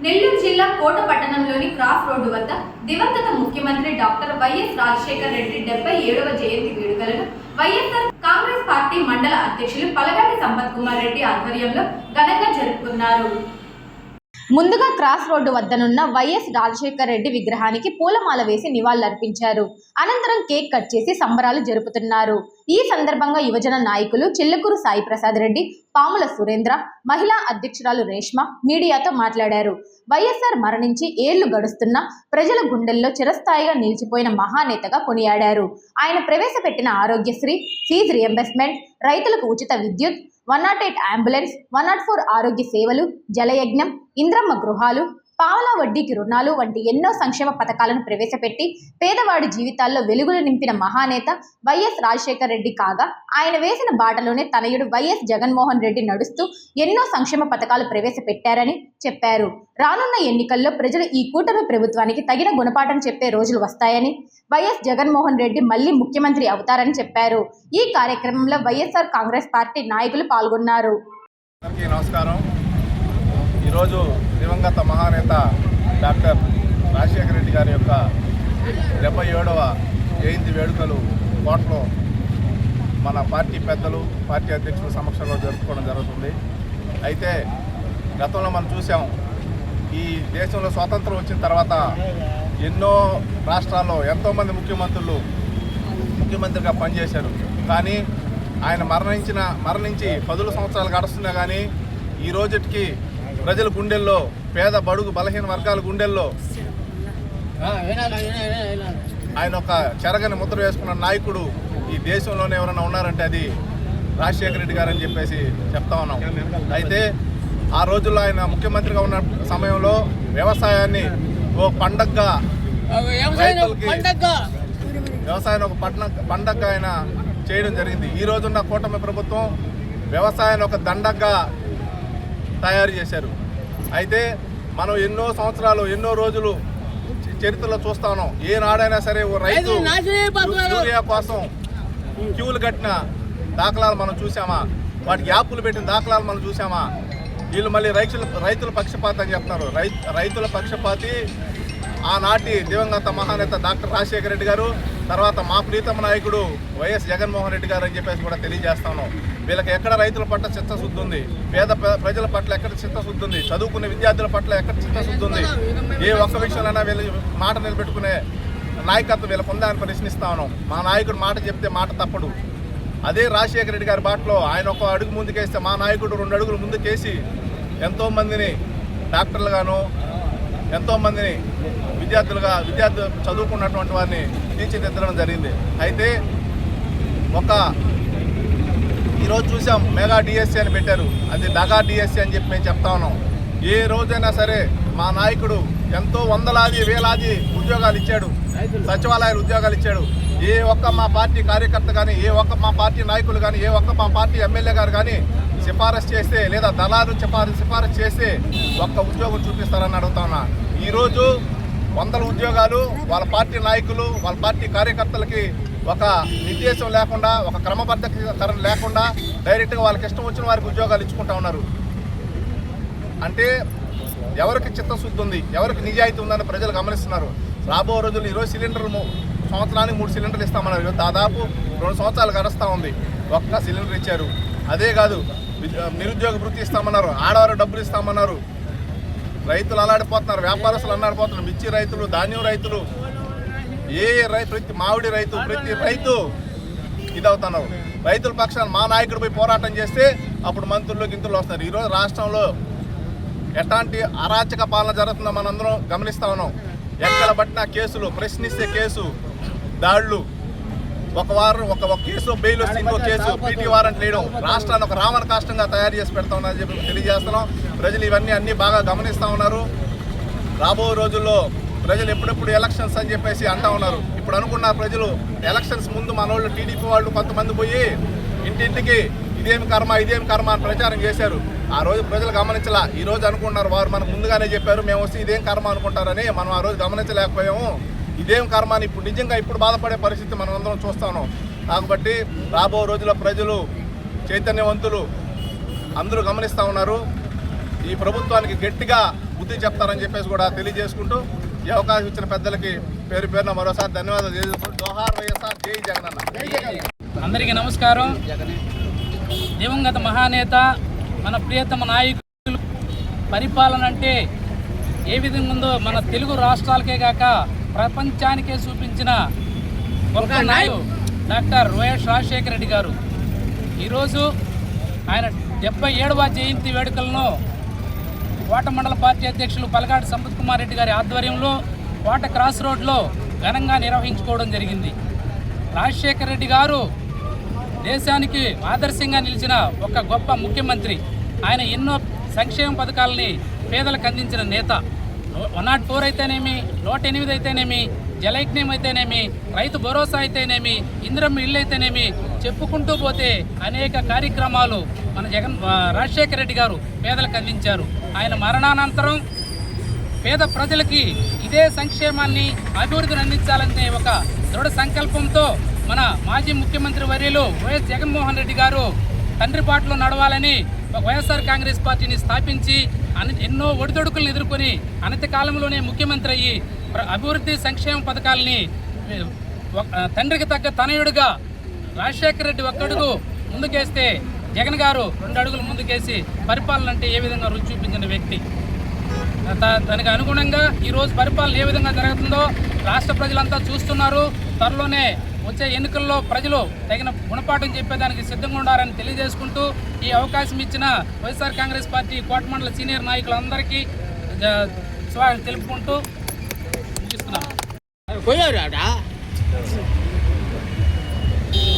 నెల్లూరు జిల్లా కోట పట్టణంలోని cross road వద్ద దివంగత ముఖ్యమంత్రి డాక్టర్ వైఎస్ రాజశేఖర్ రెడ్డి 77వ జయంతి వేడుకలను వైఎస్ఆర్ కాంగ్రెస్ పార్టీ మండల అధ్యక్షులు పలగాటి సంపత్ కుమార్ రెడ్డి ఆధ్వర్యంలో ఘనంగా జరుపుకున్నారు. ముందుగా క్రాస్ రోడ్డు వద్దనున్న వైఎస్ రాజశేఖర్ రెడ్డి విగ్రహానికి పూలమాల వేసి నివాళులర్పించారు. అనంతరం కేక్ కట్ చేసి సంబరాలు జరుపుతున్నారు. ఈ సందర్భంగా యువజన నాయకులు చిల్లకూరు సాయి ప్రసాద్ రెడ్డి, పాముల సురేంద్ర, మహిళా అధ్యక్షురాలు రేష్మ మీడియాతో మాట్లాడారు. వైఎస్ఆర్ మరణించి ఏళ్లు గడుస్తున్నా ప్రజల గుండెల్లో చిరస్థాయిగా నిలిచిపోయిన మహానేతగా కొనియాడారు. ఆయన ప్రవేశపెట్టిన ఆరోగ్యశ్రీ, ఫీజు రియంబర్స్మెంట్, రైతులకు ఉచిత విద్యుత్, 108 అంబులెన్స్, 104 ఆరోగ్య సేవలు, జలయజ్ఞం, ఇంద్రమ్మ గృహాలు, పావలా వడ్డీకి రుణాలు వంటి ఎన్నో సంక్షేమ పథకాలను ప్రవేశపెట్టి పేదవాడి జీవితాల్లో వెలుగులు నింపిన మహానేత వైఎస్ రాజశేఖర్ రెడ్డి కాగా, ఆయన వేసిన బాటలోనే తనయుడు వైఎస్ జగన్మోహన్ రెడ్డి నడుస్తూ ఎన్నో సంక్షేమ పథకాలు ప్రవేశపెట్టారని చెప్పారు. రానున్న ఎన్నికల్లో ప్రజలు ఈ కూటమి ప్రభుత్వానికి తగిన గుణపాఠం చెప్పే రోజులు వస్తాయని, వైఎస్ జగన్మోహన్ రెడ్డి మళ్లీ ముఖ్యమంత్రి అవుతారని చెప్పారు. ఈ కార్యక్రమంలో వైఎస్ఆర్ కాంగ్రెస్ పార్టీ నాయకులు పాల్గొన్నారు. నమస్కారం. ఈరోజు దివంగత మహానేత డాక్టర్ రాజశేఖర రెడ్డి గారి యొక్క 77వ జయంతి వేడుకలు కోటలో మన పార్టీ పెద్దలు, పార్టీ అధ్యక్షుల సమక్షంలో జరుపుకోవడం జరుగుతుంది. అయితే గతంలో మనం చూసాం, ఈ దేశంలో స్వాతంత్రం వచ్చిన తర్వాత ఎన్నో రాష్ట్రాల్లో ఎంతోమంది ముఖ్యమంత్రిగా పనిచేశారు. కానీ ఆయన మరణించి 10 సంవత్సరాలు గడుస్తున్నా కానీ ఈ రోజుకి ప్రజల గుండెల్లో, పేద బడుగు బలహీన వర్గాల గుండెల్లో ఆయన ఒక చెరగని ముద్ర వేసుకున్న నాయకుడు ఈ దేశంలోనే ఎవరైనా ఉన్నారంటే అది రాజశేఖర రెడ్డి గారు అని చెప్పేసి చెప్తా ఉన్నాం. అయితే ఆ రోజుల్లో ఆయన ముఖ్యమంత్రిగా ఉన్న సమయంలో వ్యవసాయాన్ని ఓ పండగగా, వ్యవసాయాన్ని ఒక పండగగా ఆయన చేయడం జరిగింది. ఈ రోజున్న కూటమి ప్రభుత్వం వ్యవసాయాన్ని ఒక దండగా తయారు చేశారు. అయితే మనం ఎన్నో సంవత్సరాలు, ఎన్నో రోజులు చరిత్రలో చూస్తా ఉన్నాం. ఏనాడైనా సరే ఓ రైతు యూరియా కోసం క్యూలు కట్టిన దాఖలాలు మనం చూసామా? వాటికి యాప్లు పెట్టిన దాఖలాలు మనం చూసామా? వీళ్ళు మళ్ళీ రైతుల పక్షపాతి అని చెప్తున్నారు. రైతుల పక్షపాతి ఆనాటి దివంగత మహానేత డాక్టర్ రాజశేఖర రెడ్డి గారు, తర్వాత మా ప్రీతమ నాయకుడు వైఎస్ జగన్మోహన్ రెడ్డి గారు అని చెప్పేసి కూడా తెలియజేస్తా ఉన్నాం. వీళ్ళకి ఎక్కడ రైతుల పట్ల చిత్తశుద్ధి ఉంది, పేద ప్రజల పట్ల ఎక్కడ చిత్తశుద్ధి ఉంది, చదువుకునే విద్యార్థుల పట్ల ఎక్కడ చిత్తశుద్ధి ఉంది, ఏ ఒక్క విషయంలోనైనా వీళ్ళు మాట నిలబెట్టుకునే నాయకత్వం వీళ్ళకు ఉందా అని ప్రశ్నిస్తా ఉన్నాం. మా నాయకుడు మాట చెప్తే మాట తప్పడు. అదే రాజశేఖర రెడ్డి గారి బాటలో ఆయన ఒక అడుగు ముందుకేస్తే మా నాయకుడు 2 అడుగులు ఎంతోమందిని డాక్టర్లుగాను, ఎంతోమందిని విద్యార్థులు చదువుకున్నటువంటి వారిని తీర్చిదిద్దడం జరిగింది. అయితే ఈరోజు చూసాం, మెగా డిఎస్సీ అని పెట్టారు. అది దగా డిఎస్సీ అని చెప్పి మేము చెప్తా ఉన్నాం. ఏ రోజైనా సరే మా నాయకుడు ఎంతో వందలాది వేలాది ఉద్యోగాలు ఇచ్చాడు, సచివాలయాల ఉద్యోగాలు ఇచ్చాడు. ఏ ఒక్క మా పార్టీ కార్యకర్త కానీ, ఏ ఒక్క మా పార్టీ నాయకులు కానీ, ఏ ఒక్క మా పార్టీ ఎమ్మెల్యే గారు కానీ సిఫారసు చేస్తే, లేదా దళాలు సిఫారసు చేస్తే ఒక్క ఉద్యోగం చూపిస్తారని అడుగుతా ఉన్నా. ఈరోజు 100 ఉద్యోగాలు వాళ్ళ పార్టీ నాయకులు, వాళ్ళ పార్టీ కార్యకర్తలకి ఒక నిర్దేశం లేకుండా, ఒక క్రమబద్ధకరణ లేకుండా డైరెక్ట్గా వాళ్ళకి ఇష్టం వచ్చిన వారికి ఉద్యోగాలు ఇచ్చుకుంటా ఉన్నారు. అంటే ఎవరికి చిత్తశుద్ధి ఉంది, ఎవరికి నిజాయితీ ఉందని ప్రజలు గమనిస్తున్నారు. రాబో రోజుల్లో ఈరోజు సిలిండర్లు సంవత్సరానికి 3 సిలిండర్లు ఇస్తామన్నారు. దాదాపు 2 సంవత్సరాలు గడుస్తూ ఉంది, ఒక్క సిలిండర్ ఇచ్చారు. అదే కాదు, నిరుద్యోగ వృత్తి ఇస్తామన్నారు, ఆడవారు డబ్బులు ఇస్తామన్నారు. రైతులు అల్లాడిపోతున్నారు, వ్యాపారస్తులు అల్లాడిపోతున్నారు. మిర్చి రైతులు, ధాన్యం రైతులు, ప్రతి మామిడి రైతు, ప్రతి రైతు ఇదవుతున్నారు. రైతుల పక్షాన మా నాయకుడు పోయి పోరాటం చేస్తే అప్పుడు మంత్రులు గింతులు వస్తారు. ఈరోజు రాష్ట్రంలో ఎట్లాంటి అరాచక పాలన జరుగుతుందో మనందరం గమనిస్తా ఉన్నాం. ఎక్కడ పట్టినా కేసులు, ప్రశ్నిస్తే కేసు, దాడులు, ఒక కేసు బెయిల్ వస్తే ఇంకో కేసు, పీటీ వారెంట్ వేయడం, రాష్ట్రాన్ని ఒక రావణ కాష్టంగా తయారు చేసి పెడతా ఉన్నారని చెప్పి తెలియజేస్తున్నాం. ప్రజలు ఇవన్నీ బాగా గమనిస్తూ ఉన్నారు. రాబో రోజుల్లో ప్రజలు ఎప్పుడెప్పుడు ఎలక్షన్స్ అని చెప్పేసి అంటా ఉన్నారు. ఇప్పుడు అనుకున్న ప్రజలు ఎలక్షన్స్ ముందు మన వాళ్ళు టీడీపీ వాళ్ళు కొంతమంది పోయి ఇంటింటికి ఇదేం కర్మ అని ప్రచారం చేశారు. ఆ రోజు ప్రజలు గమనించలా. ఈ రోజు అనుకుంటున్నారు వారు మనకు ముందుగానే చెప్పారు మేము వస్తే ఇదేం కర్మ అనుకుంటారని. మనం ఆ రోజు గమనించలేకపోయాము. ఇదేం కర్మ అని ఇప్పుడు బాధపడే పరిస్థితి మనం అందరం చూస్తాను. కాబట్టి రాబో రోజుల్లో ప్రజలు చైతన్యవంతులు అందరూ గమనిస్తూ ఉన్నారు. ఈ ప్రభుత్వానికి గట్టిగా బుద్ధి చెప్తారని చెప్పేసి కూడా తెలియజేసుకుంటూ ఈ అవకాశం ఇచ్చిన పెద్దలకి పేరున మరోసారి ధన్యవాదాలు తెలియజేసుకుంటూ జోహార్ వైఎస్ఆర్, జై జగనన్న. అందరికీ నమస్కారం. దివంగత మహానేత మన ప్రియతమ నాయకులు పరిపాలన అంటే ఏ విధంగా ఉందో మన తెలుగు రాష్ట్రాలకే కాక ప్రపంచానికే చూపించిన గొప్ప నాయకుడు డాక్టర్ వైఎస్ రాజశేఖర రెడ్డి గారు. ఈరోజు ఆయన 77వ జయంతి వేడుకలను కోట మండల పార్టీ అధ్యక్షులు పలగాటి సంపత్ కుమార్ రెడ్డి గారి ఆధ్వర్యంలో కోట క్రాస్ రోడ్లో ఘనంగా నిర్వహించుకోవడం జరిగింది. రాజశేఖర రెడ్డి గారు దేశానికి ఆదర్శంగా నిలిచిన ఒక గొప్ప ముఖ్యమంత్రి. ఆయన ఎన్నో సంక్షేమ పథకాలని పేదలకు అందించిన నేత. 104 అయితేనేమి, 108 అయితేనేమి, జలయజ్ఞం అయితేనేమి, రైతు భరోసా అయితేనేమి, ఇందిరమ్మ ఇల్లు అయితేనేమి, చెప్పుకుంటూ పోతే అనేక కార్యక్రమాలు మన రాజశేఖర రెడ్డి గారు పేదలకు అందించారు. ఆయన మరణానంతరం పేద ప్రజలకి ఇదే సంక్షేమాన్ని, అభివృద్ధిని అందించాలనే ఒక దృఢ సంకల్పంతో మన మాజీ ముఖ్యమంత్రి వర్యులు వైఎస్ జగన్మోహన్ రెడ్డి గారు తండ్రి బాటలో నడవాలని వైఎస్ఆర్ కాంగ్రెస్ పార్టీని స్థాపించి ఎన్నో ఒడిదొడుకులను ఎదుర్కొని అనతి కాలంలోనే ముఖ్యమంత్రి అయ్యి అభివృద్ధి సంక్షేమ పథకాలని తండ్రికి తగ్గ తనయుడుగా రాజశేఖర రెడ్డి ఒక్కడుగు ముందుకేస్తే జగన్ గారు 2 అడుగులు ముందుకేసి పరిపాలన అంటే ఏ విధంగా రుచి చూపించిన వ్యక్తి. దానికి అనుగుణంగా ఈరోజు పరిపాలన ఏ విధంగా జరుగుతుందో రాష్ట్ర ప్రజలంతా చూస్తున్నారు. త్వరలోనే వచ్చే ఎన్నికల్లో ప్రజలు తగిన గుణపాఠం చెప్పేదానికి సిద్ధంగా ఉండాలని తెలియజేసుకుంటూ ఈ అవకాశం ఇచ్చిన వైఎస్ఆర్ కాంగ్రెస్ పార్టీ కోట మండల సీనియర్ నాయకులందరికీ స్వాగతం తెలుపుకుంటూ ముగిస్తున్నాను.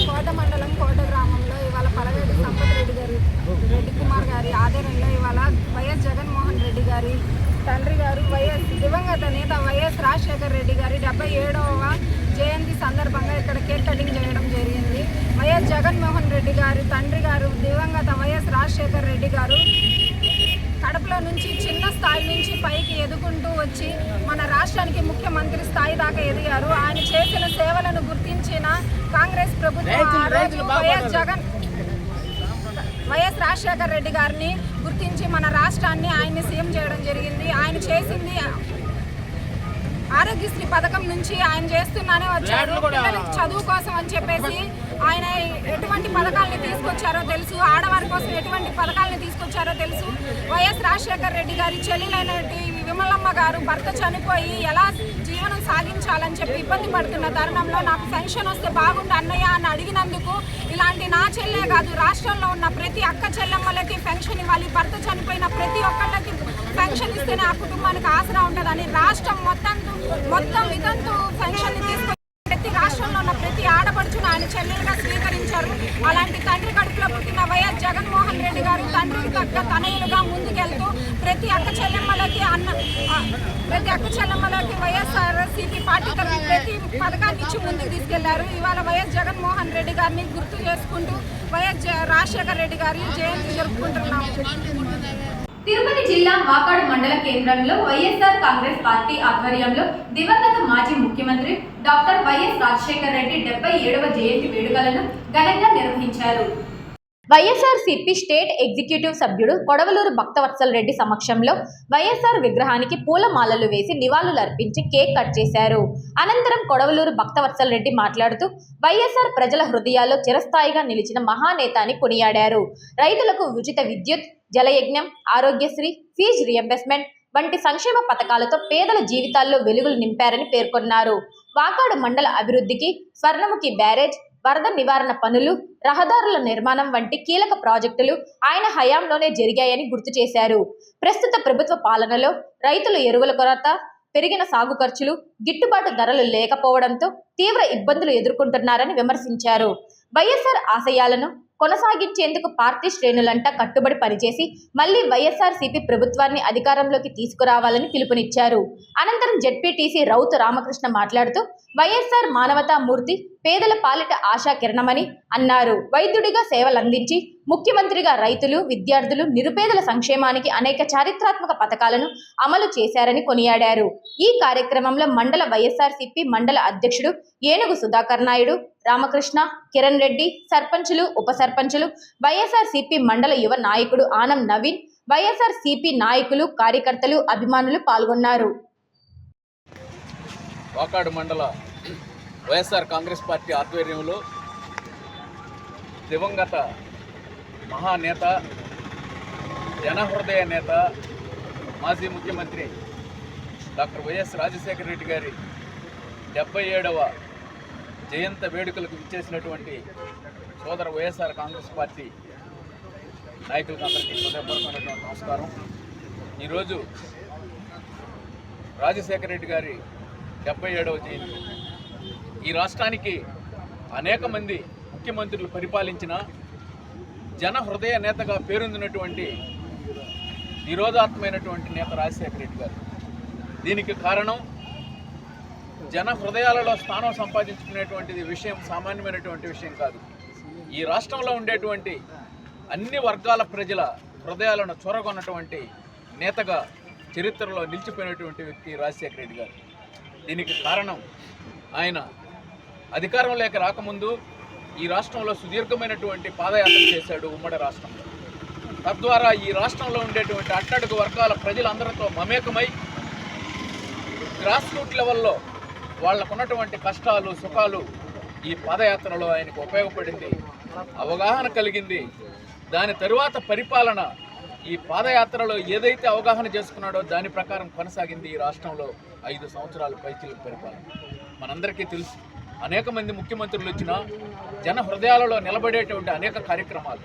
కోట మండలం కోట గ్రామంలో ఇవాళ పలవేటి సంపత్ రెడ్డి కుమార్ గారి ఆధ్వర్యంలో ఇవాళ వైఎస్ జగన్మోహన్ రెడ్డి గారి తండ్రి గారు దివంగత నేత వైఎస్ రాజశేఖర రెడ్డి గారి 77వ జయంతి సందర్భంగా ఇక్కడ కేక్ కటింగ్ చేయడం జరిగింది. వైఎస్ జగన్మోహన్ రెడ్డి గారి తండ్రి గారు దివంగత వైఎస్ రాజశేఖర రెడ్డి గారు కడపలో నుంచి చిన్న స్థాయి నుంచి పైకి ఎదుగుకుంటూ వచ్చి మన రాష్ట్రానికి ముఖ్యమంత్రి స్థాయి దాకా ఎదిగారు. ఆయన చేసిన సేవలను గుర్తించిన కాంగ్రెస్ ప్రభుత్వం వైఎస్ రాజశేఖర రెడ్డి గారిని గుర్తించి మన రాష్ట్రాన్ని ఆయన్ని సీఎం చేయడం జరిగింది. ఆయన చేసింది ఆరోగ్యశ్రీ పథకం నుంచి ఆయన చేస్తున్నానే వచ్చారు. పిల్లలకి చదువు కోసం అని చెప్పేసి ఆయన ఎటువంటి పథకాలని తీసుకొచ్చారో తెలుసు. ఆడవారి కోసం ఎటువంటి పథకాలని తీసుకొచ్చారో తెలుసు. వైఎస్ రాజశేఖర రెడ్డి గారి చెల్లెలైనటువంటి విమలమ్మ గారు భర్త చనిపోయి ఎలా జీవనం సాగించాలని చెప్పి ఇబ్బంది పడుతున్న తరుణంలో నాకు పెన్షన్ వస్తే బాగుండు అన్నయ్య అని అడిగినందుకు ఇలాంటి నా చెల్లె కాదు రాష్ట్రంలో ఉన్న ప్రతి అక్క చెల్లెమ్మలకి పెన్షన్ ఇవ్వాలి. భర్త చనిపోయిన ప్రతి ఒక్కళ్ళకి పెన్షన్ ఇస్తేనే ఆ కుటుంబానికి ఆసరా ఉంటుందని రాష్ట్రం మొత్తం విధంతో పెన్షన్ తీసుకొని ప్రతి రాష్ట్రంలో ఉన్న ప్రతి ఆడపడుచును ఆయన చెల్లెలుగా స్వీకరించారు. అలాంటి తండ్రి కడుపులో పుట్టిన వైఎస్ జగన్మోహన్ రెడ్డి గారు తండ్రికి తగ్గ తనయులుగా ముందుకెళ్తూ ప్రతి అక్క చెల్లెమ్మలకి వైఎస్ఆర్సీపీ పార్టీ తరఫున ప్రతి పథకాన్ని ఇచ్చి ముందుకు తీసుకెళ్లారు. ఇవాళ వైఎస్ జగన్మోహన్ రెడ్డి గారిని గుర్తు చేసుకుంటూ వైఎస్ రాజశేఖర రెడ్డి గారి జయంతి జరుపుకుంటున్నాము. తిరుపతి జిల్లా వాకాడు మండల కేంద్రంలో వైఎస్ఆర్ కాంగ్రెస్ పార్టీ ఆధ్వర్యంలో దివంగత మాజీ ముఖ్యమంత్రి డాక్టర్ వైఎస్ రాజశేఖర రెడ్డి 77వ జయంతి వేడుకలను ఘనంగా నిర్వహించారు. వైఎస్ఆర్సీపీ స్టేట్ ఎగ్జిక్యూటివ్ సభ్యుడు కొడవలూరు భక్తవత్సల్ రెడ్డి సమక్షంలో వైఎస్ఆర్ విగ్రహానికి పూలమాలలు వేసి నివాళులర్పించి కేక్ కట్ చేశారు. అనంతరం కొడవలూరు భక్తవత్సల్ రెడ్డి మాట్లాడుతూ వైఎస్ఆర్ ప్రజల హృదయాల్లో చిరస్థాయిగా నిలిచిన మహానేత అని కొనియాడారు. రైతులకు ఉచిత విద్యుత్, జలయజ్ఞం, ఆరోగ్యశ్రీ, ఫీజు రియంబర్స్మెంట్ వంటి సంక్షేమ పథకాలతో పేదల జీవితాల్లో వెలుగులు నింపారని పేర్కొన్నారు. వాకాడు మండల అభివృద్ధికి స్వర్ణముఖి బ్యారేజ్, వరద నివారణ పనులు, రహదారుల నిర్మాణం వంటి కీలక ప్రాజెక్టులు ఆయన హయాంలోనే జరిగాయని గుర్తు చేశారు. ప్రస్తుత ప్రభుత్వ పాలనలో రైతులు ఎరువుల కొరత, పెరిగిన సాగు ఖర్చులు, గిట్టుబాటు ధరలు లేకపోవడంతో తీవ్ర ఇబ్బందులు ఎదుర్కొంటున్నారని విమర్శించారు. వైఎస్ఆర్ ఆశయాలను కొనసాగించేందుకు పార్టీ శ్రేణులంతా కట్టుబడి పనిచేసి మళ్లీ వైఎస్ఆర్సీపీ ప్రభుత్వాన్ని అధికారంలోకి తీసుకురావాలని పిలుపునిచ్చారు. అనంతరం జెడ్పీటీసీ రౌతు రామకృష్ణ మాట్లాడుతూ వైఎస్ఆర్ మానవతా మూర్తి, పేదల పాలిట ఆశా కిరణమని అన్నారు. వైద్యుడిగా సేవలందించి ముఖ్యమంత్రిగా రైతులు, విద్యార్థులు, నిరుపేదల సంక్షేమానికి అనేక చారిత్రాత్మక పథకాలను అమలు చేశారని కొనియాడారు. ఈ కార్యక్రమంలో మండల వైఎస్ఆర్సీపీ మండల అధ్యక్షుడు ఏనుగు సుధాకర్ నాయుడు, రామకృష్ణ, కిరణ్ రెడ్డి, సర్పంచులు, ఉప సర్పంచులు, వైఎస్ఆర్సీపీ మండల యువ నాయకుడు ఆనం నవీన్, వైఎస్ఆర్సీపీ నాయకులు, కార్యకర్తలు, అభిమానులు పాల్గొన్నారు. వాకాడు మండల వైఎస్ఆర్ కాంగ్రెస్ పార్టీ ఆధ్వర్యంలో దివంగత మహానేత, జనహృదయ నేత, మాజీ ముఖ్యమంత్రి డాక్టర్ వైఎస్ రాజశేఖర రెడ్డి గారి 77వ జయంతి వేడుకలకు విచ్చేసినటువంటి సోదర వైఎస్ఆర్ కాంగ్రెస్ పార్టీ నాయకులకు అందరికీ హృదయపూర్వకమైనటువంటి నమస్కారం. ఈరోజు రాజశేఖర రెడ్డి గారి 77వ జయంతి. ఈ రాష్ట్రానికి అనేక మంది ముఖ్యమంత్రులు పరిపాలించిన జన హృదయ నేతగా పేరొందినటువంటి నిరోధాత్మైనటువంటి నేత రాజశేఖర రెడ్డి గారు. దీనికి కారణం జన హృదయాలలో స్థానం సంపాదించుకునేటువంటిది విషయం సామాన్యమైనటువంటి విషయం కాదు. ఈ రాష్ట్రంలో ఉండేటువంటి అన్ని వర్గాల ప్రజల హృదయాలను చొరగొన్నటువంటి నేతగా చరిత్రలో నిలిచిపోయినటువంటి వ్యక్తి రాజశేఖర రెడ్డి గారు. దీనికి కారణం ఆయన అధికారంలోకి రాకముందు ఈ రాష్ట్రంలో సుదీర్ఘమైనటువంటి పాదయాత్ర చేశాడు ఉమ్మడి రాష్ట్రంలో. తద్వారా ఈ రాష్ట్రంలో ఉండేటువంటి అట్టడుగు వర్గాల ప్రజలందరితో మమేకమై గ్రాస్ రూట్ లెవెల్లో వాళ్ళకున్నటువంటి కష్టాలు, సుఖాలు ఈ పాదయాత్రలో ఆయనకు ఉపయోగపడింది, అవగాహన కలిగింది. దాని తరువాత పరిపాలన ఈ పాదయాత్రలో ఏదైతే అవగాహన చేసుకున్నాడో దాని ప్రకారం కొనసాగింది ఈ రాష్ట్రంలో 5 సంవత్సరాల పైచిలకు పరిపాలన. మనందరికీ తెలుసు, అనేక మంది ముఖ్యమంత్రులు వచ్చినా జన హృదయాలలో నిలబడేటువంటి అనేక కార్యక్రమాలు.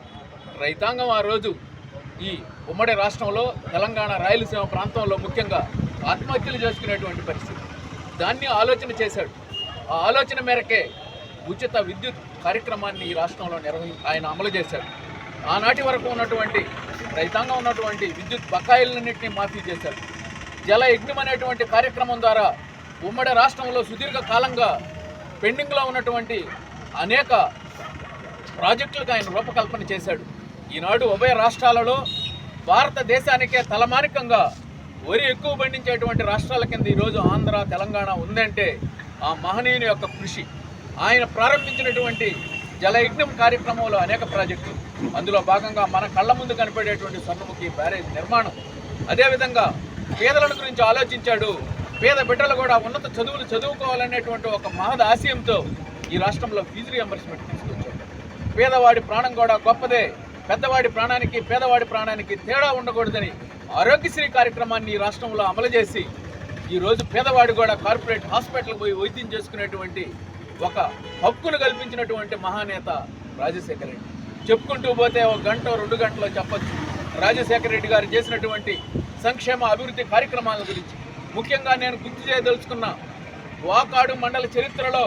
రైతాంగం ఆ రోజు ఈ ఉమ్మడి రాష్ట్రంలో తెలంగాణ, రాయలసీమ ప్రాంతంలో ముఖ్యంగా ఆత్మహత్యలు చేసుకునేటువంటి పరిస్థితి. దాన్ని ఆలోచన చేశాడు. ఆ ఆలోచన మేరకే ఉచిత విద్యుత్ కార్యక్రమాన్ని ఈ రాష్ట్రంలో ఆయన అమలు చేశాడు. ఆనాటి వరకు ఉన్నటువంటి రైతాంగం ఉన్నటువంటి విద్యుత్ బకాయిలన్నింటినీ మాఫీ చేశాడు. జల యజ్ఞం అనేటువంటి కార్యక్రమం ద్వారా ఉమ్మడి రాష్ట్రంలో సుదీర్ఘ కాలంగా పెండింగ్లో ఉన్నటువంటి అనేక ప్రాజెక్టులకు ఆయన రూపకల్పన చేశాడు. ఈనాడు ఉభయ రాష్ట్రాలలో భారతదేశానికే తలమానికంగా వరి ఎక్కువ పండించేటువంటి రాష్ట్రాల కింద ఈరోజు ఆంధ్ర, తెలంగాణ ఉందంటే ఆ మహనీయుని యొక్క కృషి. ఆయన ప్రారంభించినటువంటి జలయజ్ఞం కార్యక్రమంలో అనేక ప్రాజెక్టులు, అందులో భాగంగా మన కళ్ళ ముందు కనపడేటువంటి స్వర్ణముఖి బ్యారేజ్ నిర్మాణం. అదేవిధంగా పేదల గురించి ఆలోచించాడు. పేద బిడ్డలు కూడా ఉన్నత చదువులు చదువుకోవాలనేటువంటి ఒక మహద్ ఆశయంతో ఈ రాష్ట్రంలో ఫీజు రియంబర్స్మెంట్ తీసుకొచ్చాడు. పేదవాడి ప్రాణం కూడా గొప్పదే, పెద్దవాడి ప్రాణానికి పేదవాడి ప్రాణానికి తేడా ఉండకూడదని ఆరోగ్యశ్రీ కార్యక్రమాన్ని ఈ రాష్ట్రంలో అమలు చేసి ఈరోజు పేదవాడి కూడా కార్పొరేట్ హాస్పిటల్కి పోయి వైద్యం చేసుకునేటువంటి ఒక హక్కును కల్పించినటువంటి మహానేత రాజశేఖర రెడ్డి. చెప్పుకుంటూ పోతే 1 గంట 2 గంటలో చెప్పచ్చు రాజశేఖర రెడ్డి గారు చేసినటువంటి సంక్షేమ అభివృద్ధి కార్యక్రమాల గురించి. ముఖ్యంగా నేను గుర్తు చేయదలుచుకున్న వాకాడు మండల చరిత్రలో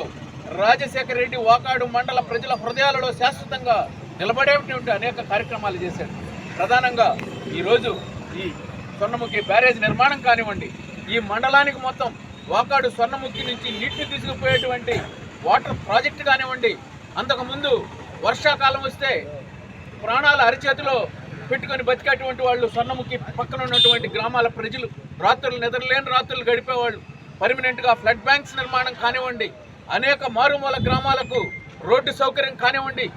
రాజశేఖర రెడ్డి వాకాడు మండల ప్రజల హృదయాలలో శాశ్వతంగా నిలబడేటువంటి అనేక కార్యక్రమాలు చేశాడు. ప్రధానంగా ఈరోజు ఈ స్వర్ణముఖి బ్యారేజ్ నిర్మాణం కానివ్వండి, ఈ మండలానికి మొత్తం వాకాడు స్వర్ణముఖి నుంచి నీటిని తీసుకుపోయేటువంటి వాటర్ ప్రాజెక్టు కానివ్వండి, అంతకుముందు వర్షాకాలం వస్తే ప్రాణాల అరిచేతిలో పెట్టుకొని బతికేటువంటి వాళ్ళు స్వర్ణముఖి పక్కన ఉన్నటువంటి గ్రామాల ప్రజలు రాత్రులు నిద్రలేని రాత్రులు గడిపేవాళ్ళు. పర్మనెంట్గా ఫ్లడ్ బ్యాంక్స్ నిర్మాణం కానివ్వండి, అనేక మారుమూల గ్రామాలకు రోడ్డు సౌకర్యం కానివ్వండి,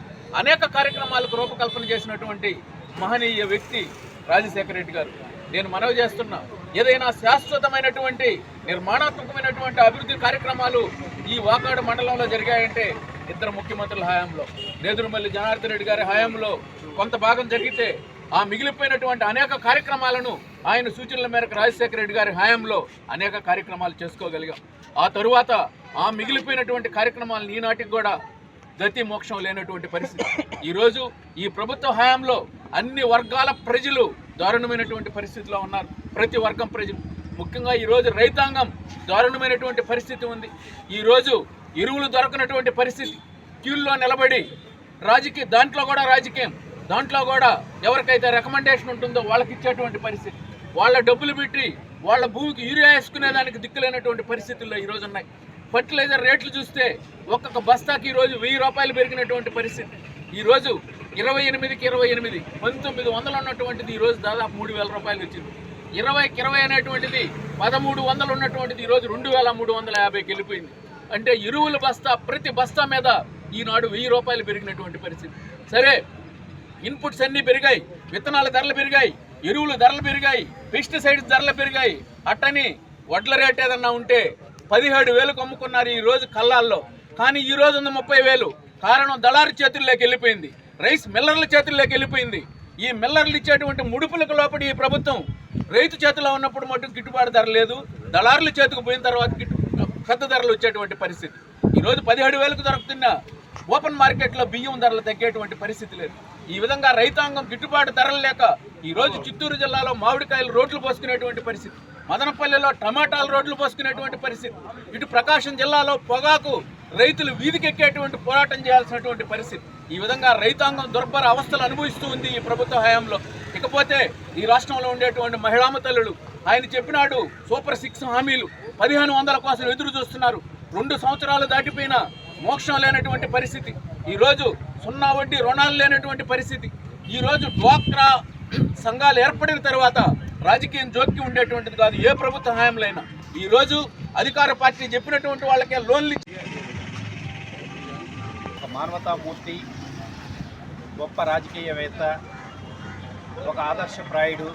అనేక కార్యక్రమాలకు రూపకల్పన చేసినటువంటి మహనీయ వ్యక్తి రాజశేఖర రెడ్డి గారు. నేను మనవి చేస్తున్నా, ఏదైనా శాశ్వతమైనటువంటి నిర్మాణాత్మకమైనటువంటి అభివృద్ధి కార్యక్రమాలు ఈ వాకాడు మండలంలో జరిగాయంటే 2 ముఖ్యమంత్రుల హయాంలో, నేదురుమల్లి జనార్దన్ రెడ్డి గారి హయాంలో కొంత భాగం జరిగితే ఆ మిగిలిపోయినటువంటి అనేక కార్యక్రమాలను ఆయన సూచనల మేరకు రాజశేఖర రెడ్డి గారి హయాంలో అనేక కార్యక్రమాలు చేసుకోగలిగాం. ఆ తరువాత ఆ మిగిలిపోయినటువంటి కార్యక్రమాలను ఈనాటికి కూడా గతి మోక్షం లేనటువంటి పరిస్థితి. ఈరోజు ఈ ప్రభుత్వ హయాంలో అన్ని వర్గాల ప్రజలు దారుణమైనటువంటి పరిస్థితిలో ఉన్నారు. ప్రతి వర్గం ప్రజలు, ముఖ్యంగా ఈరోజు రైతాంగం దారుణమైనటువంటి పరిస్థితి ఉంది. ఈరోజు ఎరువులు దొరకనటువంటి పరిస్థితి, క్యూల్లో నిలబడి దాంట్లో కూడా రాజకీయం, దాంట్లో కూడా ఎవరికైతే రికమెండేషన్ ఉంటుందో వాళ్ళకి ఇచ్చేటువంటి పరిస్థితి, వాళ్ళ డబ్బులు పెట్టి వాళ్ళ భూమికి యూరియా వేసుకునేదానికి దిక్కులేనటువంటి పరిస్థితుల్లో ఈరోజు ఉన్నాయి. ఫర్టిలైజర్ రేట్లు చూస్తే ఒక్కొక్క బస్తాకి ఈరోజు 1000 రూపాయలు పెరిగినటువంటి పరిస్థితి. ఈరోజు 28కి 28 1900 ఉన్నటువంటిది ఈరోజు దాదాపు 3000 రూపాయలు వచ్చింది. 20కి 20 అనేటువంటిది 1300 ఉన్నటువంటిది ఈరోజు 2350కి వెళ్ళిపోయింది. అంటే ఎరువుల బస్తా ప్రతి బస్తా మీద ఈనాడు 1000 రూపాయలు పెరిగినటువంటి పరిస్థితి. సరే, ఇన్పుట్స్ అన్నీ పెరిగాయి, విత్తనాల ధరలు పెరిగాయి, ఎరువుల ధరలు పెరిగాయి, పెస్టిసైడ్స్ ధరలు పెరిగాయి. అట్టని వడ్ల రేట్ ఏదన్నా ఉంటే 17,000కు అమ్ముకున్నారు ఈరోజు కల్లాల్లో. కానీ ఈరోజు ఉంది 30,000. కారణం దళారు చేతుల్లోకి వెళ్ళిపోయింది, రైస్ మిల్లర్ల చేతుల్లోకి వెళ్ళిపోయింది. ఈ మిల్లర్లు ఇచ్చేటువంటి ముడుపులకు లోపడి ఈ ప్రభుత్వం రైతు చేతిలో ఉన్నప్పుడు మటుకు గిట్టుబాటు ధర లేదు, దళారుల చేతికి పోయిన తర్వాత పెద్ద ధరలు వచ్చేటువంటి పరిస్థితి. ఈరోజు 17,000కు దొరుకుతున్న ఓపెన్ మార్కెట్లో బియ్యం ధరలు తగ్గేటువంటి పరిస్థితి లేదు. ఈ విధంగా రైతాంగం గిట్టుబాటు ధరలు లేక ఈరోజు చిత్తూరు జిల్లాలో మామిడికాయలు రోడ్లు పోసుకునేటువంటి పరిస్థితి, మదనపల్లిలో టమాటాలు రోడ్లు పోసుకునేటువంటి పరిస్థితి, ఇటు ప్రకాశం జిల్లాలో పొగాకు రైతులు వీధికెక్కేటువంటి పోరాటం చేయాల్సినటువంటి పరిస్థితి. ఈ విధంగా రైతాంగం దుర్భర అవస్థలు అనుభవిస్తూ ఉంది ఈ ప్రభుత్వ హయాంలో. ఇకపోతే ఈ రాష్ట్రంలో ఉండేటువంటి మహిళామ తల్లులు, ఆయన చెప్పినాడు సూపర్ 6 హామీలు, 1500 కోసం ఎదురు చూస్తున్నారు. 2 సంవత్సరాలు దాటిపోయినా మోక్షం లేనటువంటి పరిస్థితి. ఈరోజు 0 వడ్డీ రుణాలు లేనటువంటి పరిస్థితి. ఈరోజు డ్వాక్రా సంఘాలు ఏర్పడిన తర్వాత రాజకీయం జోక్యం ఉండేటువంటిది కాదు ఏ ప్రభుత్వ హయాంలో అయినా. ఈరోజు అధికార పార్టీ చెప్పినటువంటి వాళ్ళకే లోన్లు ఒక మానవతామూర్తి, గొప్ప రాజకీయవేత్త, ఒక ఆదర్శప్రాయుడు,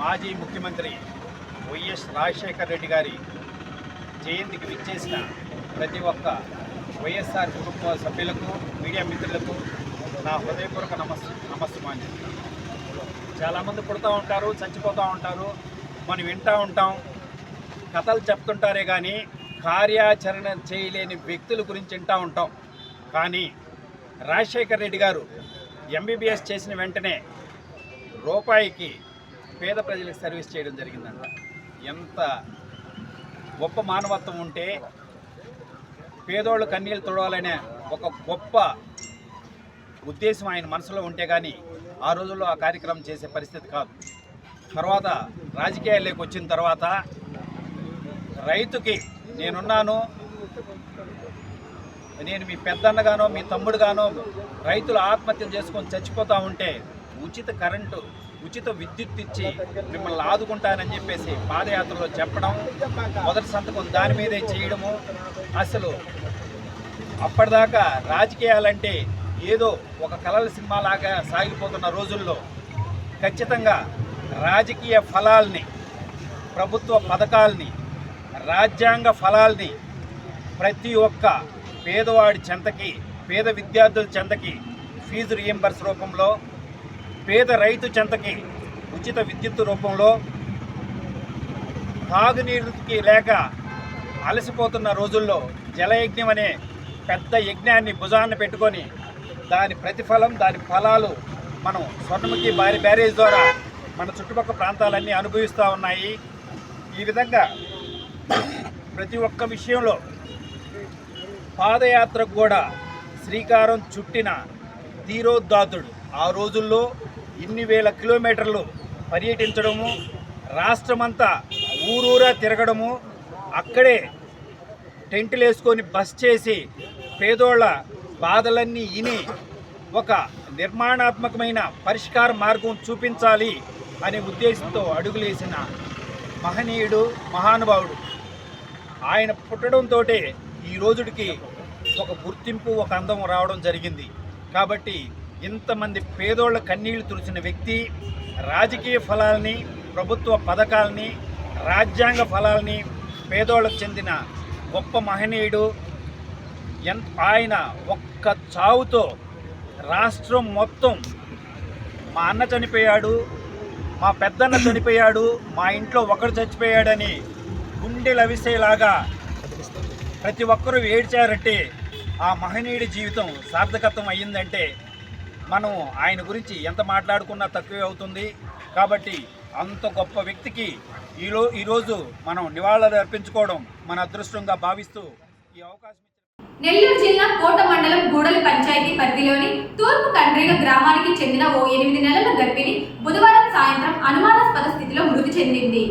మాజీ ముఖ్యమంత్రి వైఎస్ రాజశేఖర రెడ్డి గారి జయంతికి విచ్చేసిన ప్రతి ఒక్క వైఎస్ఆర్ కుటుంబ సభ్యులకు, మీడియా మిత్రులకు నా హృదయపూర్వక నమస్సుమాన్యం. చాలామంది పుడుతూ ఉంటారు, చచ్చిపోతూ ఉంటారు, మనం వింటూ ఉంటాం, కథలు చెప్తుంటారే కానీ కార్యాచరణ చేయలేని వ్యక్తుల గురించి వింటూ ఉంటాం. కానీ రాజశేఖర రెడ్డి గారు ఎంబీబీఎస్ చేసిన వెంటనే రూపాయికి పేద ప్రజలకు సర్వీస్ చేయడం జరిగిందంట. ఎంత గొప్ప మానవత్వం ఉంటే పేదోళ్ళు కన్నీళ్ళు తుడవాలనే ఒక గొప్ప ఉద్దేశం ఆయన మనసులో ఉంటే కానీ ఆ రోజుల్లో ఆ కార్యక్రమం చేసే పరిస్థితి కాదు. తర్వాత రాజకీయాల్లోకి వచ్చిన తర్వాత రైతుకి నేనున్నాను, నేను మీ పెద్దన్నగానో మీ తమ్ముడుగానో రైతులు ఆత్మహత్యలు చేసుకొని చచ్చిపోతూ ఉంటే ఉచిత కరెంటు, ఉచిత విద్యుత్ ఇచ్చి మిమ్మల్ని ఆదుకుంటానని చెప్పేసి పాదయాత్రలో చెప్పడం, మొదటి సంతకం దాని మీదే చేయడము. అసలు అప్పటిదాకా రాజకీయాలంటే ఏదో ఒక కలల సినిమాలాగా సాగిపోతున్న రోజుల్లో ఖచ్చితంగా రాజకీయ ఫలాల్ని, ప్రభుత్వ పథకాల్ని, రాజ్యాంగ ఫలాల్ని ప్రతి ఒక్క పేదవాడి చెంతకి, పేద విద్యార్థుల చెంతకి ఫీజు రియంబర్స్ రూపంలో, పేద రైతు చెంతకి ఉచిత విద్యుత్ రూపంలో, తాగునీరుకి లేక అలసిపోతున్న రోజుల్లో జలయజ్ఞం అనే పెద్ద యజ్ఞాన్ని భుజాన్ని పెట్టుకొని దాని ప్రతిఫలం, దాని ఫలాలు మనం స్వర్ణముఖి బ్యారేజ్ ద్వారా మన చుట్టుపక్కల ప్రాంతాలన్నీ అనుభవిస్తూ ఉన్నాయి. ఈ విధంగా ప్రతి ఒక్క విషయంలో పాదయాత్రకు కూడా శ్రీకారం చుట్టిన ధీరోద్ధాతుడు. ఆ రోజుల్లో ఇన్ని వేల కిలోమీటర్లు పర్యటించడము, రాష్ట్రమంతా ఊరూరా తిరగడము, అక్కడే టెంట్లు వేసుకొని బస్ చేసి పేదోళ్ళ బాధలన్నీ విని ఒక నిర్మాణాత్మకమైన పరిష్కార మార్గం చూపించాలి అనే ఉద్దేశంతో అడుగులేసిన మహనీయుడు, మహానుభావుడు. ఆయన పుట్టడంతో ఈ రోజుకి ఒక గుర్తింపు, ఒక అందం రావడం జరిగింది. కాబట్టి ఇంతమంది పేదోళ్ళ కన్నీళ్లు తుడిచిన వ్యక్తి రాజకీయ ఫలాల్ని, ప్రభుత్వ పథకాలని, రాజ్యాంగ ఫలాల్ని పేదోళ్ళకు చెందిన గొప్ప మహనీయుడు. ఆయన ఒక్క చావుతో రాష్ట్రం మొత్తం మా అన్న చనిపోయాడు, మా పెద్దన్న చనిపోయాడు, మా ఇంట్లో ఒకరు చచ్చిపోయాడని గుండె లవిసేలాగా ప్రతి ఒక్కరూ ఏడ్చారంటే ఆ మహనీయుడి జీవితం సార్థకత్వం అయ్యిందంటే మనం ఆయన గురించి ఎంత మాట్లాడుకున్నా తక్కువే అవుతుంది. కాబట్టి అంత గొప్ప వ్యక్తికి ఈరోజు మనం నివాళులు అర్పించుకోవడం మన అదృష్టంగా భావిస్తూ ఈ అవకాశం నెల్లూరు జిల్లా కోట మండలం గూడలి పంచాయతీ పరిధిలోని తూర్పు కండ్రిగ గ్రామానికి చెందిన ఓ 8 నెలల గర్భిణి బుధవారం సాయంత్రం అనుమానాస్పద స్థితిలో మృతి చెందింది.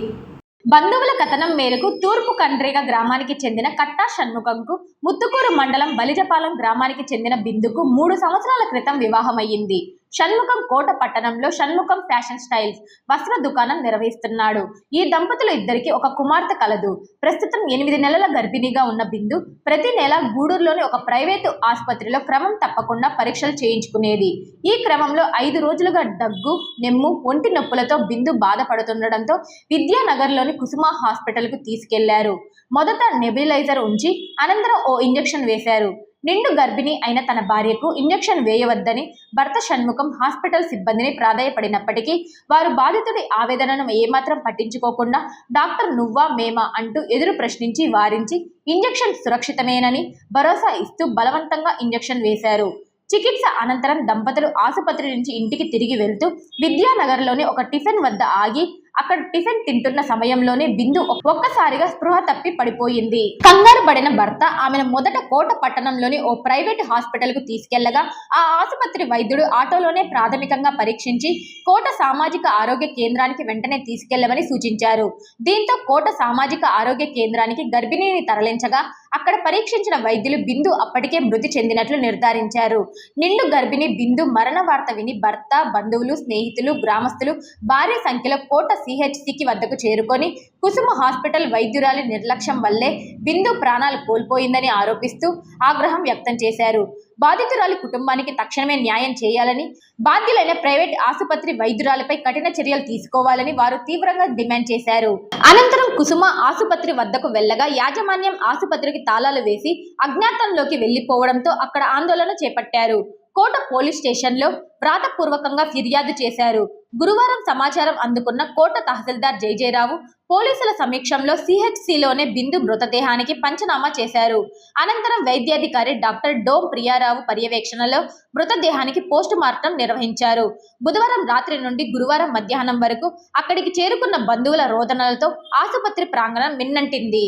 బంధువుల కథనం మేరకు తూర్పు కండ్రిగ గ్రామానికి చెందిన కట్టా షణ్ముఖంకు ముత్తుకూరు మండలం బలిజపాలెం గ్రామానికి చెందిన బిందుకు 3 సంవత్సరాల క్రితం వివాహమయ్యింది. షణ్ముఖం కోట పట్టణంలో షణ్ముఖం ఫ్యాషన్ స్టైల్స్ వస్త్ర దుకాణం నిర్వహిస్తున్నాడు. ఈ దంపతులు ఇద్దరికి ఒక కుమార్తె కలదు. ప్రస్తుతం 8 నెలల గర్భిణిగా ఉన్న బిందు ప్రతి నెల గూడూరులోని ఒక ప్రైవేటు ఆసుపత్రిలో క్రమం తప్పకుండా పరీక్షలు చేయించుకునేది. ఈ క్రమంలో 5 రోజులుగా దగ్గు, నెమ్ము, ఒంటి నొప్పులతో బిందు బాధపడుతుండటంతో విద్యానగర్లోని కుసుమ హాస్పిటల్కు తీసుకెళ్లారు. మొదట నెబిలైజర్ ఉంచి అనంతరం ఓ ఇంజెక్షన్ వేశారు. నిండు గర్భిణి అయిన తన భార్యకు ఇంజెక్షన్ వేయవద్దని భర్త షణ్ముఖం హాస్పిటల్ సిబ్బందిని ప్రాధాయపడినప్పటికీ వారు బాధితుడి ఆవేదనను ఏమాత్రం పట్టించుకోకుండా డాక్టర్ నువ్వా మేమా అంటూ ఎదురు ప్రశ్నించి వారించి ఇంజెక్షన్ సురక్షితమేనని భరోసా ఇస్తూ బలవంతంగా ఇంజెక్షన్ వేశారు. చికిత్స అనంతరం దంపతులు ఆసుపత్రి నుంచి ఇంటికి తిరిగి వెళ్తూ విద్యానగర్లోని ఒక టిఫిన్ వద్ద ఆగి అక్కడ టిఫిన్ తింటున్న సమయంలోనే బిందు ఒక్కసారిగా స్పృహ తప్పి పడిపోయింది. కంగారు పడిన భర్త ఆమెను మొదట కోట పట్టణంలోని ఓ ప్రైవేట్ హాస్పిటల్ కు తీసుకెళ్లగా ఆ ఆసుపత్రి వైద్యుడు ఆటోలోనే ప్రాథమికంగా పరీక్షించి కోట సామాజిక ఆరోగ్య కేంద్రానికి వెంటనే తీసుకెళ్లమని సూచించారు. దీంతో కోట సామాజిక ఆరోగ్య కేంద్రానికి గర్భిణిని తరలించగా అక్కడ పరీక్షించిన వైద్యులు బిందు అప్పటికే మృతి చెందినట్లు నిర్ధారించారు. నిండు గర్భిణి బిందు మరణ వార్త విని భర్త, బంధువులు, స్నేహితులు, గ్రామస్తులు భారీ సంఖ్యలో కోట సిహెచ్సికి వద్దకు చేరుకొని కుసుమ హాస్పిటల్ వైద్యురాలి నిర్లక్ష్యం వల్లే బిందు ప్రాణాలు కోల్పోయిందని ఆరోపిస్తూ ఆగ్రహం వ్యక్తం చేశారు. బాధితురాలి కుటుంబానికి తక్షణమే న్యాయం చేయాలని, బాధ్యులైన ప్రైవేట్ ఆసుపత్రి వైద్యురాలపై కఠిన చర్యలు తీసుకోవాలని వారు తీవ్రంగా డిమాండ్ చేశారు. అనంతరం కుసుమ ఆసుపత్రి వద్దకు వెళ్లగా యాజమాన్యం ఆసుపత్రికి తాళాలు వేసి అజ్ఞాతంలోకి వెళ్లిపోవడంతో అక్కడ ఆందోళన చేపట్టారు. కోట పోలీస్ స్టేషన్లో వ్రాతపూర్వకంగా ఫిర్యాదు చేశారు. గురువారం సమాచారం అందుకున్న కోట తహసీల్దార్ జయజయరావు పోలీసుల సమీక్షంలో సిహెచ్సిలోనే బిందు మృతదేహానికి పంచనామా చేశారు. అనంతరం వైద్యాధికారి డాక్టర్ డోమ్ ప్రియారావు పర్యవేక్షణలో మృతదేహానికి పోస్ట్ మార్టం నిర్వహించారు. బుధవారం రాత్రి నుండి గురువారం మధ్యాహ్నం వరకు అక్కడికి చేరుకున్న బంధువుల రోదనలతో ఆసుపత్రి ప్రాంగణం మిన్నంటింది.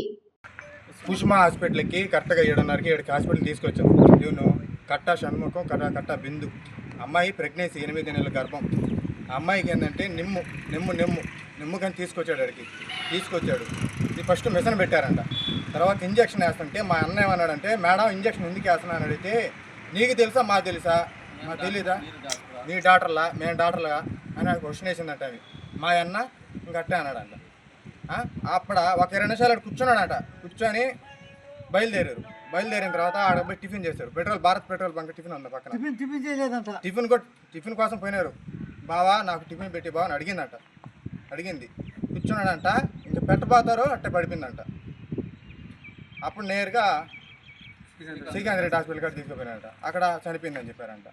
కుసుమ హాస్పిటల్కి కరెక్ట్గా 7:30కి ఇక్కడికి హాస్పిటల్ తీసుకొచ్చాను. నేను కట్టా షణ్ముఖం, కట్టా బిందు. అమ్మాయి ప్రెగ్నెన్సీ 8 నెలల గర్భం. ఆ అమ్మాయికి ఏంటంటే నిమ్ము కానీ తీసుకొచ్చాడు. ఇది ఫస్ట్ మిషన్ పెట్టారంట. తర్వాత ఇంజక్షన్ వేస్తుంటే మా అన్న ఏమన్నాడంటే, మేడం ఇంజక్షన్ ఎందుకు వేస్తున్నా అని అడిగితే, నీకు తెలుసా మాకు తెలుసా, మాకు తెలీదా, నీ డాక్టర్లా మేము డాక్టర్లా అని క్వశ్చన్ వేసిందంట. అవి మా అన్న ఇంకట్టే అన్నాడంట. అప్పుడు ఒక 20 నిమిషాలు కూర్చున్నాడంట. కూర్చొని బయలుదేరిన తర్వాత ఆడ పోయి టిఫిన్ చేశారు. భారత్ పెట్రోల్ బంక్ టిఫిన్ ఉంది పక్కన. టిఫిన్ కోసం పోయినారు. బావా నాకు టిఫిన్ పెట్టి బావా అని అడిగింది. కూర్చున్నాడంట. ఇంకా పెట్టబోతారో అట్టే పడిపోయిందంట. అప్పుడు నేరుగా శ్రీకాంత్ రెడ్డి హాస్పిటల్ కాడ తీసుకుపోయినారంట. అక్కడ చనిపోయిందని చెప్పారంట.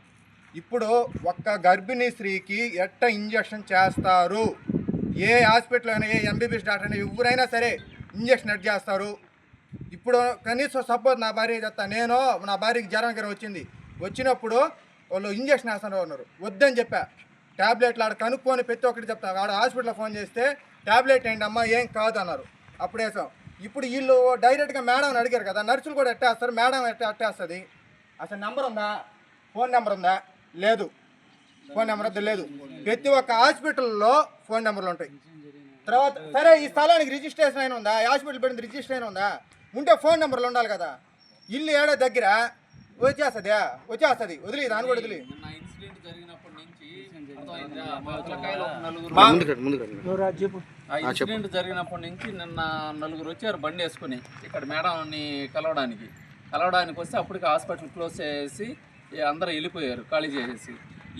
ఇప్పుడు ఒక్క గర్భిణీ స్త్రీకి ఎట్ట ఇంజక్షన్ చేస్తారు? ఏ హాస్పిటల్ అయినా, ఏ ఎంబీబీఎస్ డాక్టర్ అయినా, ఎవరైనా సరే ఇంజక్షన్ ఎట్ చేస్తారు. ఇప్పుడు కనీసం సపోజ్ నా భార్య చెప్తా, నా భార్యకి జ్వరం వచ్చినప్పుడు వాళ్ళు ఇంజక్షన్ వేస్తాను అన్నారు. వద్దని చెప్పా. ట్యాబ్లెట్లు ఆడ కనుక్కొని ప్రతి ఒక్కటి చెప్తా. ఆడ హాస్పిటల్ ఫోన్ చేస్తే ట్యాబ్లెట్ ఏంటి అమ్మా, ఏం కాదు అన్నారు. అప్పుడు వేసాం. ఇప్పుడు వీళ్ళు డైరెక్ట్గా మేడం అడిగారు కదా, నర్సులు కూడా ఎట్టేస్తారు. మేడం ఎట్టేస్తుంది. అసలు నెంబర్ ఉందా? ఫోన్ నెంబర్ ఉందా? లేదు. ఫోన్ నెంబర్ వద్ద లేదు. ప్రతి ఒక్క హాస్పిటల్లో ఫోన్ నెంబర్లు ఉంటాయి. తర్వాత సరే ఈ స్థలానికి రిజిస్ట్రేషన్ అయిన ఉందా, హాస్పిటల్ పెట్టింది రిజిస్ట్రేషన్ అయిన ఉందా, ఉంటే ఫోన్ నెంబర్లు ఉండాలి కదా. ఇల్లు ఏడో దగ్గర వచ్చేస్తుంది వదిలి దాని కూడా వదిలి. ఇన్సిడెంట్ జరిగినప్పటి నుంచి నిన్న 4 వచ్చారు బండి వేసుకుని ఇక్కడ మేడంని కలవడానికి వస్తే అప్పటికి హాస్పిటల్ క్లోజ్ చేసి అందరూ వెళ్ళిపోయారు, ఖాళీ చేసేసి.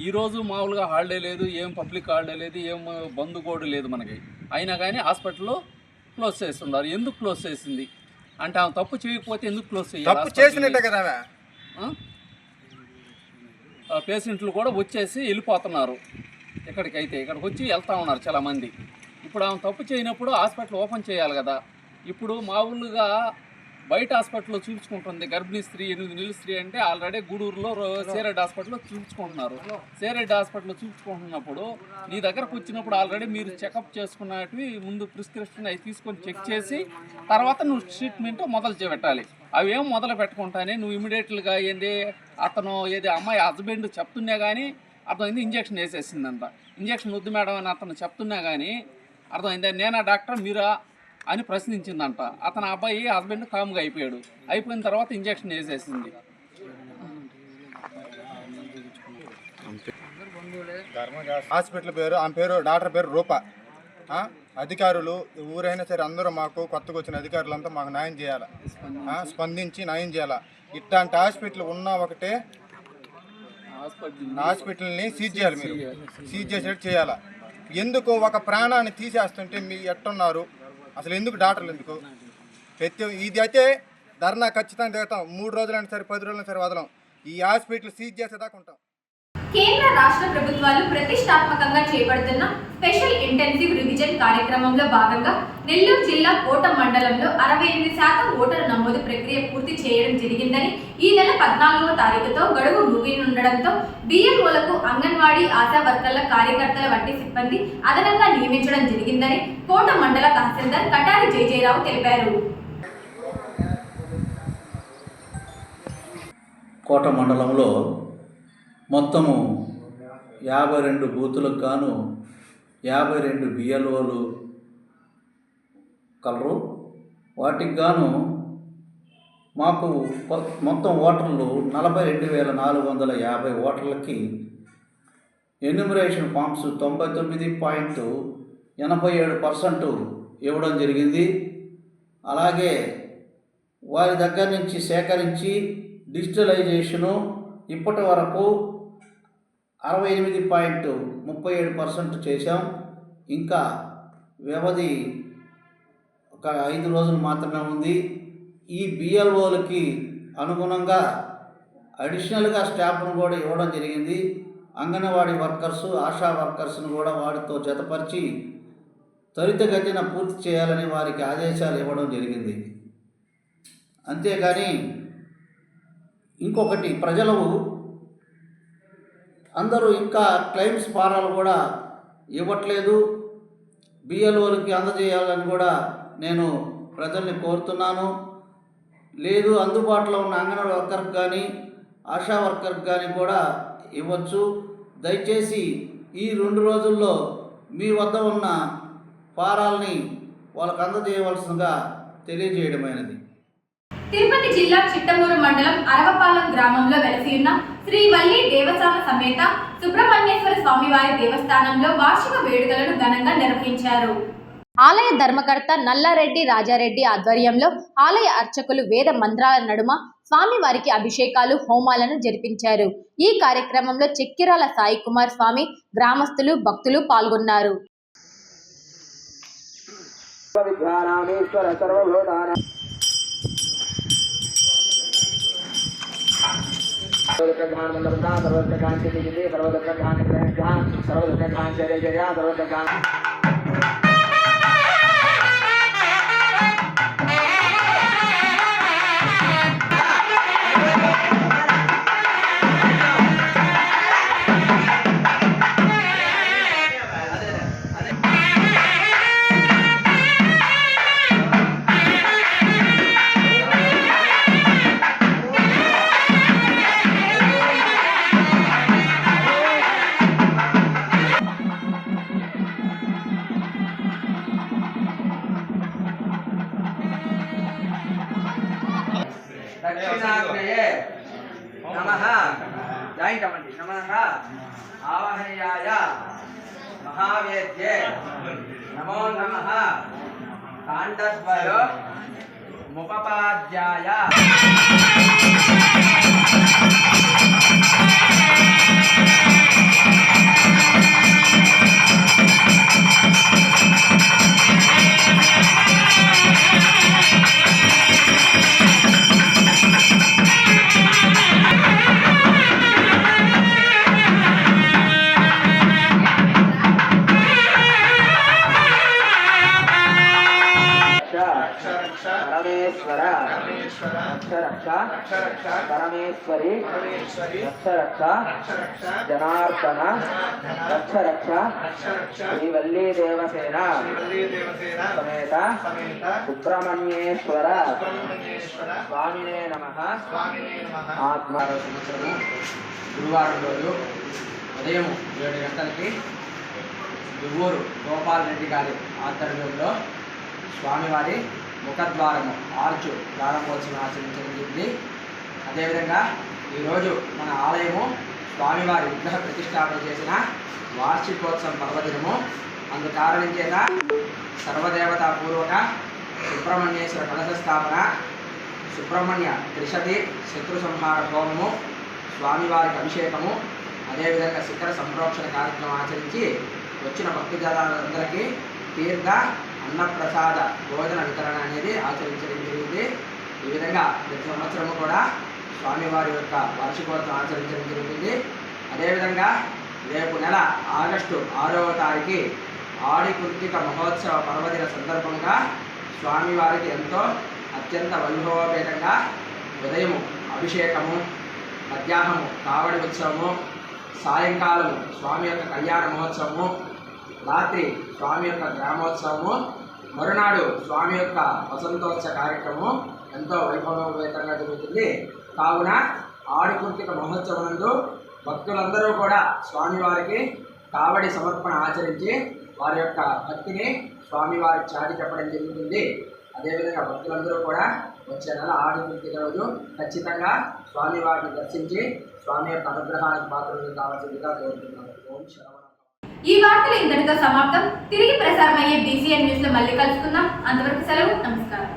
ఈరోజు మామూలుగా హాలిడే లేదు, ఏం పబ్లిక్ హాలిడే లేదు, ఏం బంద్ కోడ్ లేదు మనకి. అయినా కానీ హాస్పిటల్లో క్లోజ్ చేస్తున్నారు. ఎందుకు క్లోజ్ చేసింది అంటే ఆమె తప్పు చేయకపోతే ఎందుకు క్లోజ్ చేయాలి? పేషెంట్లు కూడా వచ్చేసి వెళ్ళిపోతున్నారు. ఇక్కడికి వచ్చి వెళ్తూ ఉన్నారు చాలామంది. ఇప్పుడు ఆమె తప్పు చేయనప్పుడు హాస్పిటల్ ఓపెన్ చేయాలి కదా. ఇప్పుడు మామూలుగా బయట హాస్పిటల్లో చూపించుకుంటుంది. గర్భిణీ స్త్రీ 8 నెలల స్త్రీ అంటే ఆల్రెడీ గూడూరులో సేరెడ్డి హాస్పిటల్లో చూపించుకుంటున్నారు. సేరెడ్డి హాస్పిటల్లో చూపించుకుంటున్నప్పుడు నీ దగ్గరకు వచ్చినప్పుడు ఆల్రెడీ మీరు చెకప్ చేసుకున్నవి ముందు ప్రిస్క్రిప్షన్ అవి తీసుకొని చెక్ చేసి తర్వాత నువ్వు ట్రీట్మెంట్ మొదలు పెట్టాలి. అవి ఏం మొదలు పెట్టుకుంటానే నువ్వు ఇమీడియట్గా ఏంది అతను ఏది అమ్మాయి హస్బెండ్ చెప్తున్నా కానీ అర్థమైంది ఇంజక్షన్ వేసేసిందంట. ఇంజక్షన్ వద్దు మేడం అని అతను చెప్తున్నా కానీ అర్థమైంది నేనా డాక్టర్ మీరా అని ప్రశ్నించిందంట. అతను అబ్బాయి హస్బెండ్ కామ్గా అయిపోయాడు. అయిపోయిన తర్వాత ఇంజక్షన్ వేసేసింది. హాస్పిటల్ పేరు ఆమె పేరు డాక్టర్ పేరు రూప. అధికారులు ఊరైనా సరే అందరూ మాకు కొత్తగా వచ్చిన అధికారులంతా మాకు న్యాయం చేయాలి, స్పందించి న్యాయం చేయాలి. ఇట్లాంటి హాస్పిటల్ ఉన్నా ఒకటే హాస్పిటల్ని సీజ్ చేయాలి, మీరు సీజ్ చేసేటట్టు చేయాలి. ఎందుకు ఒక ప్రాణాన్ని తీసేస్తుంటే మీ ఎట్టున్నారు అసలు? ఎందుకు డాక్టర్లు ఎందుకు? ఇది అయితే ధర్నా ఖచ్చితంగా దిగుతాం. 3 రోజులైనా సరే 10 రోజులైనా సరే వదలం. ఈ హాస్పిటల్ సీజ్ చేసేదాకా ఉంటాం. కేంద్ర రాష్ట్ర ప్రభుత్వాలు ప్రతిష్టాత్మకంగా చేపడుతున్న స్పెషల్ ఇంటెన్సివ్ రివిజన్ కార్యక్రమంలో భాగంగా నెల్లూరు జిల్లా కోట మండలంలో 68% ఓటరు నమోదు ప్రక్రియ పూర్తి చేయడం జరిగిందని, ఈ నెల 14వ తారీఖుతో గడువు ముగియనుండడంతో బిఎల్ఓలకు అంగన్వాడీ ఆశా వర్కర్ల కార్యకర్తల వంటి సిబ్బంది అదనంగా నియమించడం జరిగిందని కోట మండల తహసీల్దార్ కటారి జయజయరావు తెలిపారు. కోట మండలంలో మొత్తము 52 బూతులకు గాను 52 బిఎల్ఓలు కలరు. వాటికి గాను మాకు మొత్తం ఓటర్లు 42,450 ఓటర్లకి ఎన్యూమరేషన్ ఫామ్స్ 99.87% ఇవ్వడం జరిగింది. అలాగే వారి దగ్గర నుంచి సేకరించి డిజిటలైజేషను ఇప్పటి వరకు 68.37% చేశాం. ఇంకా వ్యవధి ఒక 5 రోజులు మాత్రమే ఉంది. ఈ బిఎల్ఓలకి అనుగుణంగా అడిషనల్గా స్టాఫ్ను కూడా ఇవ్వడం జరిగింది. అంగన్వాడీ వర్కర్స్, ఆశా వర్కర్స్ను కూడా వారితో జతపరిచి త్వరితగతిన పూర్తి చేయాలని వారికి ఆదేశాలు ఇవ్వడం జరిగింది. అంతేగాని ఇంకొకటి, ప్రజలు అందరూ ఇంకా క్లెయిమ్స్ ఫారాలు కూడా ఇవ్వట్లేదు. బిఎల్ఓలకి అందజేయాలని కూడా నేను ప్రజల్ని కోరుతున్నాను. లేదు అందుబాటులో ఉన్న అంగన్వాడీ వర్కర్కి కానీ ఆశా వర్కర్కి కానీ కూడా ఇవ్వచ్చు. దయచేసి ఈ 2 రోజుల్లో మీ వద్ద ఉన్న ఫారాలని వాళ్ళకు అందజేయవలసిందిగా తెలియజేయడమైనది. తిరుపతి జిల్లా చిట్టమూరు మండలం అరవపాలెం గ్రామంలో వెలసి ఉన్న శ్రీ వల్లి దేవస్థాన సమేత సుబ్రహ్మణ్యేశ్వర స్వామివారి దేవస్థానంలో వార్షిక వేడుకలను ఘనంగా నిర్వహించారు. ఆలయ ధర్మకర్త నల్లారెడ్డి రాజారెడ్డి ఆధ్వర్యంలో ఆలయ అర్చకులు వేద మంత్రాల నడుమ స్వామివారికి అభిషేకాలు, హోమాలను జరిపించారు. ఈ కార్యక్రమంలో చెక్కిరాల సాయి కుమార్ స్వామి, గ్రామస్తులు, భక్తులు పాల్గొన్నారు. दक्षिणाग्नये नमः जायितमन्ति नमः आवाहयाय महावेद्ये नमो नमः काण्डद्वय मुपपाद्याय परमेश्वर రక్ష పరమేశ్వరి రక్ష జనార్దన రక్ష శ్రీవల్లీ దేవసేన సమేత సుబ్రహ్మణ్యేశ్వర స్వామినే నమః. ఆత్మారో సంవత్సరము గురువారం రోజు ఉదయం 7 గంటలకి దువ్వూరు గోపాల్ రెడ్డి గారి ఆధ్వర్యంలో స్వామివారి ముఖద్వారము ఆర్చు ప్రారంభోత్సవం ఆచరించడం జరిగింది. అదేవిధంగా ఈరోజు మన ఆలయము స్వామివారి విగ్రహ ప్రతిష్టాపన చేసిన వార్షికోత్సవం పర్వదినము. అందు కారణం చేత సర్వదేవతాపూర్వక సుబ్రహ్మణ్యేశ్వర కలశ స్థాపన, సుబ్రహ్మణ్య త్రిశతి శత్రు సంహార హోమము, స్వామివారికి అభిషేకము, అదేవిధంగా శిఖర సంప్రోక్షణ కార్యక్రమం ఆచరించి వచ్చిన భక్తుజనులందరికీ తీర్థ అన్నప్రసాద భోజన వితరణ అనేది ఆచరించడం జరిగింది. ఈ విధంగా ప్రతి సంవత్సరము కూడా స్వామివారి యొక్క వార్షికోత్సవం ఆచరించడం జరుగుతుంది. అదేవిధంగా రేపు నెల ఆగస్టు 6వ తారీఖు ఆడి కృత్తిక మహోత్సవ పర్వదిన సందర్భంగా స్వామివారికి ఎంతో అత్యంత వైభవోపేతంగా ఉదయము అభిషేకము, మధ్యాహ్నము కావడి ఉత్సవము, సాయంకాలము స్వామి యొక్క కళ్యాణ మహోత్సవము, రాత్రి స్వామి యొక్క గ్రామోత్సవము, మరునాడు స్వామి యొక్క వసంతోత్సవ కార్యక్రమం ఎంతో వైభవోపేతంగా జరుగుతుంది. కావున ఆడికృతిక మహోత్సవనందు భక్తులందరూ కూడా స్వామివారికి కావడి సమర్పణ ఆచరించి వారి యొక్క భక్తిని స్వామివారికి చాటి చెప్పడం జరుగుతుంది. అదేవిధంగా భక్తులందరూ కూడా వచ్చే నెల ఆడికృతిక రోజు ఖచ్చితంగా స్వామివారిని దర్శించి స్వామి యొక్క అనుగ్రహానికి పాత్రలు కావాల్సిందిగా కోరుతున్నాను. ఓం శరవణ. ఈ వార్తలు ఇంతటితో సమాప్తం. తిరిగి ప్రసారమయ్యే BCN న్యూస్ లో మళ్ళీ కలుసుకుందాం. అంతవరకు సెలవు. నమస్కారం.